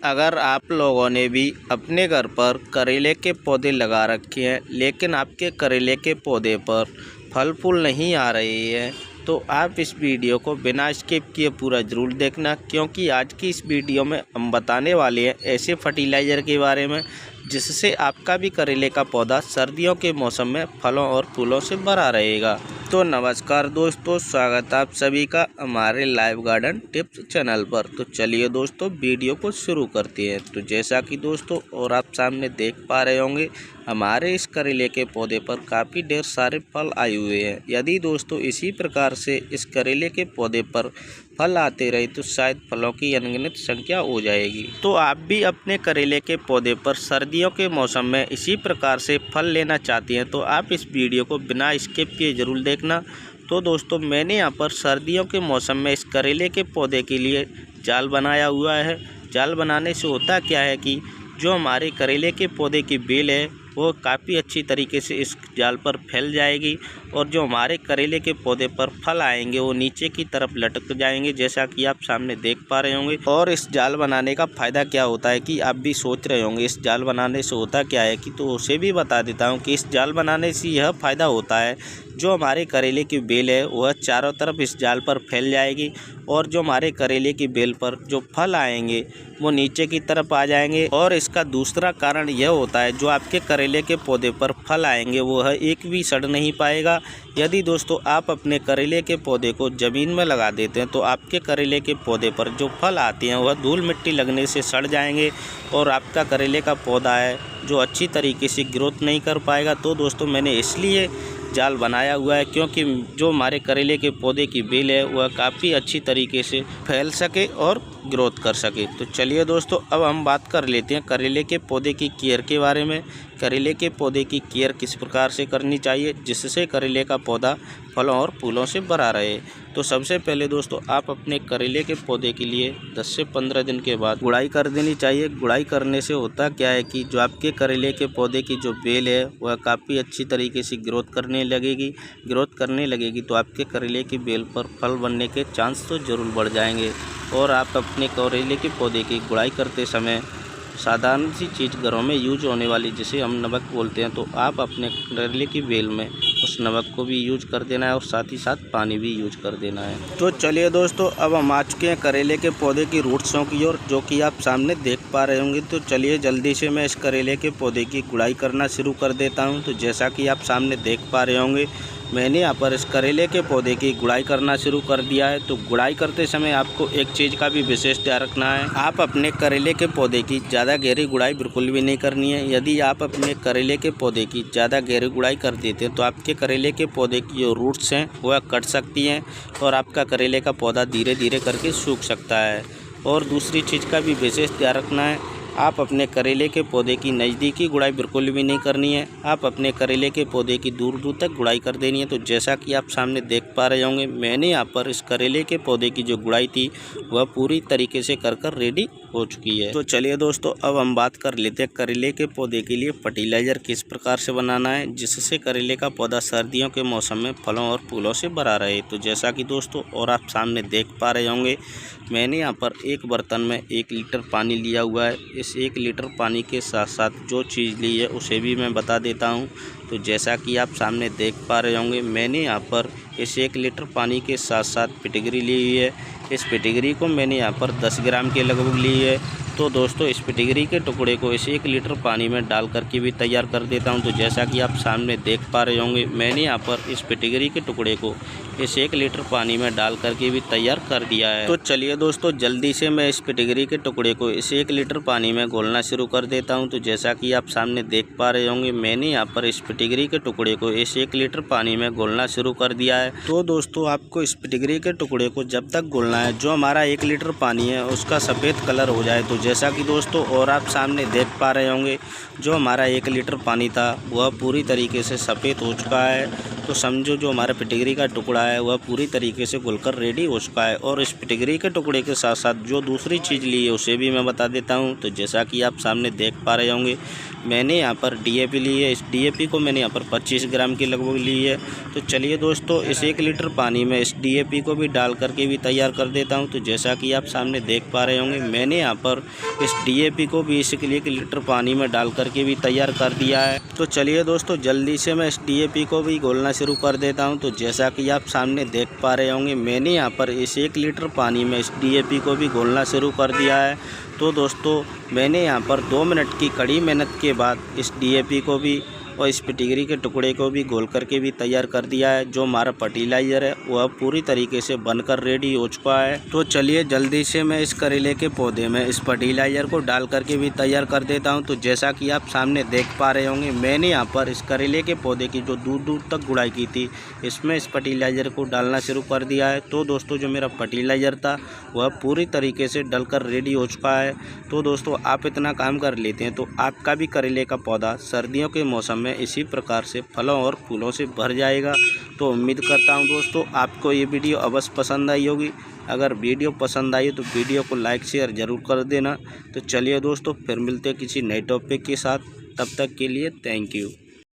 अगर आप लोगों ने भी अपने घर पर करेले के पौधे लगा रखे हैं लेकिन आपके करेले के पौधे पर फल फूल नहीं आ रहे हैं तो आप इस वीडियो को बिना स्किप किए पूरा ज़रूर देखना, क्योंकि आज की इस वीडियो में हम बताने वाले हैं ऐसे फर्टिलाइज़र के बारे में जिससे आपका भी करेले का पौधा सर्दियों के मौसम में फलों और फूलों से भरा रहेगा। तो नमस्कार दोस्तों, स्वागत है आप सभी का हमारे लाइव गार्डन टिप्स चैनल पर। तो चलिए दोस्तों वीडियो को शुरू करते हैं। तो जैसा कि दोस्तों और आप सामने देख पा रहे होंगे, हमारे इस करेले के पौधे पर काफ़ी ढेर सारे फल आए हुए हैं। यदि दोस्तों इसी प्रकार से इस करेले के पौधे पर फल आते रहे तो शायद फलों की अनगिनत संख्या हो जाएगी। तो आप भी अपने करेले के पौधे पर सर्दियों के मौसम में इसी प्रकार से फल लेना चाहते हैं तो आप इस वीडियो को बिना स्किप किए ज़रूर देखना। तो दोस्तों मैंने यहाँ पर सर्दियों के मौसम में इस करेले के पौधे के लिए जाल बनाया हुआ है। जाल बनाने से होता क्या है कि जो हमारे करेले के पौधे की बेल है वो काफ़ी अच्छी तरीके से इस जाल पर फैल जाएगी और जो हमारे करेले के पौधे पर फल आएंगे वो नीचे की तरफ लटक जाएंगे, जैसा कि आप सामने देख पा रहे होंगे। और इस जाल बनाने का फ़ायदा क्या होता है कि आप भी सोच रहे होंगे इस जाल बनाने से होता क्या है कि, तो उसे भी बता देता हूँ कि इस जाल बनाने से यह फ़ायदा होता है, जो हमारे करेले की बेल है वह चारों तरफ इस जाल पर फैल जाएगी और जो हमारे करेले की बेल पर जो फल आएंगे वो नीचे की तरफ आ जाएंगे। और इसका दूसरा कारण यह होता है, जो आपके करेले के पौधे पर फल आएंगे वो एक भी सड़ नहीं पाएगा। यदि दोस्तों आप अपने करेले के पौधे को ज़मीन में लगा देते हैं तो आपके करेले के पौधे पर जो फल आते हैं वह धूल मिट्टी लगने से सड़ जाएंगे और आपका करेले का पौधा है जो अच्छी तरीके से ग्रोथ नहीं कर पाएगा। तो दोस्तों मैंने इसलिए जाल बनाया हुआ है क्योंकि जो हमारे करेले के पौधे की बेल है वह काफ़ी अच्छी तरीके से फैल सके और ग्रोथ कर सके। तो चलिए दोस्तों अब हम बात कर लेते हैं करेले के पौधे की केयर के बारे में। करेले के पौधे की केयर किस प्रकार से करनी चाहिए जिससे करेले का पौधा फलों और फूलों से भरा रहे। तो सबसे पहले दोस्तों आप अपने करेले के पौधे के लिए 10 से 15 दिन के बाद गुड़ाई कर देनी चाहिए। गुड़ाई करने से होता क्या है कि जो आपके करेले के पौधे की जो बेल है वह काफ़ी अच्छी तरीके से ग्रोथ करने लगेगी तो आपके करेले की बेल पर फल बनने के चांस तो ज़रूर बढ़ जाएंगे। और आप अपने करेले के पौधे की गुड़ाई करते समय साधारण सी चीज़ घरों में यूज होने वाली जिसे हम नमक बोलते हैं, तो आप अपने करेले की बेल में उस नमक को भी यूज कर देना है और साथ ही साथ पानी भी यूज कर देना है। तो चलिए दोस्तों अब हम आ चुके हैं करेले के पौधे की रूट्सों की ओर, जो कि आप सामने देख पा रहे होंगे। तो चलिए जल्दी से मैं इस करेले के पौधे की गुड़ाई करना शुरू कर देता हूँ। तो जैसा कि आप सामने देख पा रहे होंगे मैंने यहाँ पर इस करेले के पौधे की गुड़ाई करना शुरू कर दिया है। तो गुड़ाई करते समय आपको एक चीज़ का भी विशेष ध्यान रखना है, आप अपने करेले के पौधे की ज़्यादा गहरी गुड़ाई बिल्कुल भी नहीं करनी है। यदि आप अपने करेले के पौधे की ज़्यादा गहरी गुड़ाई कर देते हैं तो आपके करेले के पौधे की जो रूट्स हैं वह कट सकती हैं और आपका करेले का पौधा धीरे धीरे करके सूख सकता है। और दूसरी चीज़ का भी विशेष ध्यान रखना है, आप अपने करेले के पौधे की नज़दीकी गुड़ाई बिल्कुल भी नहीं करनी है, आप अपने करेले के पौधे की दूर दूर तक गुड़ाई कर देनी है। तो जैसा कि आप सामने देख पा रहे होंगे मैंने यहाँ पर इस करेले के पौधे की जो गुड़ाई थी वह पूरी तरीके से कर रेडी हो चुकी है। तो चलिए दोस्तों अब हम बात कर लेते हैं करेले के पौधे के लिए फर्टिलाइज़र किस प्रकार से बनाना है जिससे करेले का पौधा सर्दियों के मौसम में फलों और फूलों से भरा रहे। तो जैसा कि दोस्तों और आप सामने देख पा रहे होंगे मैंने यहाँ पर एक बर्तन में 1 लीटर पानी लिया हुआ है। इस 1 लीटर पानी के साथ साथ जो चीज़ ली है उसे भी मैं बता देता हूँ। तो जैसा कि आप सामने देख पा रहे होंगे मैंने यहाँ पर इस 1 लीटर पानी के साथ साथ फिटकरी ली हुई है। इस फिटकरी को मैंने यहाँ पर 10 ग्राम के लगभग ली है। तो दोस्तों इस फिटकरी के टुकड़े को इस 1 लीटर पानी में डाल करके भी तैयार कर देता हूँ। तो जैसा कि आप सामने देख पा रहे होंगे मैंने यहाँ पर इस फिटकरी के टुकड़े को इस 1 लीटर पानी में डाल करके भी तैयार कर दिया है। तो चलिए दोस्तों जल्दी से मैं इस फिटकरी के टुकड़े को इस 1 लीटर पानी में घोलना शुरू कर देता हूँ। तो जैसा कि आप सामने देख पा रहे होंगे मैंने यहाँ पर इस फिटकरी के टुकड़े को इस 1 लीटर पानी में घोलना शुरू कर दिया है। तो दोस्तों आपको इस फिटकरी के टुकड़े को जब तक घोलना है जो हमारा 1 लीटर पानी है उसका सफ़ेद कलर हो जाए। तो जैसा कि दोस्तों और आप सामने देख पा रहे होंगे जो हमारा 1 लीटर पानी था वह पूरी तरीके से सफ़ेद हो चुका है। तो समझो जो हमारा फिटकरी का टुकड़ा है वह पूरी तरीके से घुलकर रेडी हो चुका है। और इस फिटकरी के टुकड़े के साथ साथ जो दूसरी चीज़ ली है उसे भी मैं बता देता हूँ। तो जैसा कि आप सामने देख पा रहे होंगे मैंने यहाँ पर DAP ली है। इस DAP को मैंने यहाँ पर 25 ग्राम की लगभग ली है। तो चलिए दोस्तों इस 1 लीटर पानी में इस DAP को भी डाल करके भी तैयार कर देता हूँ। तो जैसा कि आप सामने देख पा रहे होंगे मैंने यहाँ पर इस DAP को भी इसी के लिए 1 लीटर पानी में डाल करके भी तैयार कर दिया है। तो चलिए दोस्तों, जल्दी से मैं इस DAP को भी घोलना शुरू कर देता हूं। तो जैसा कि आप सामने देख पा रहे होंगे, मैंने यहां पर इस 1 लीटर पानी में इस DAP को भी घोलना शुरू कर दिया है। तो दोस्तों, मैंने यहां पर 2 मिनट की कड़ी मेहनत के बाद इस DAP को भी और इस फिटकरी के टुकड़े को भी घोल करके भी तैयार कर दिया है। जो हमारा फर्टिलाइज़र है वह पूरी तरीके से बनकर रेडी हो चुका है। तो चलिए जल्दी से मैं इस करेले के पौधे में इस फर्टिलाइज़र को डाल करके भी तैयार कर देता हूं। तो जैसा कि आप सामने देख पा रहे होंगे, मैंने यहां पर इस करेले के पौधे की जो दूर दूर तक गुड़ाई की थी, इसमें इस फर्टिलाइज़र को डालना शुरू कर दिया है। तो दोस्तों, जो मेरा फर्टिलाइज़र था वह पूरी तरीके से डलकर रेडी हो चुका है। तो दोस्तों, आप इतना काम कर लेते हैं तो आपका भी करेले का पौधा सर्दियों के मौसम में इसी प्रकार से फलों और फूलों से भर जाएगा। तो उम्मीद करता हूं दोस्तों, आपको ये वीडियो अवश्य पसंद आई होगी। अगर वीडियो पसंद आई तो वीडियो को लाइक शेयर ज़रूर कर देना। तो चलिए दोस्तों, फिर मिलते हैं किसी नए टॉपिक के साथ। तब तक के लिए थैंक यू।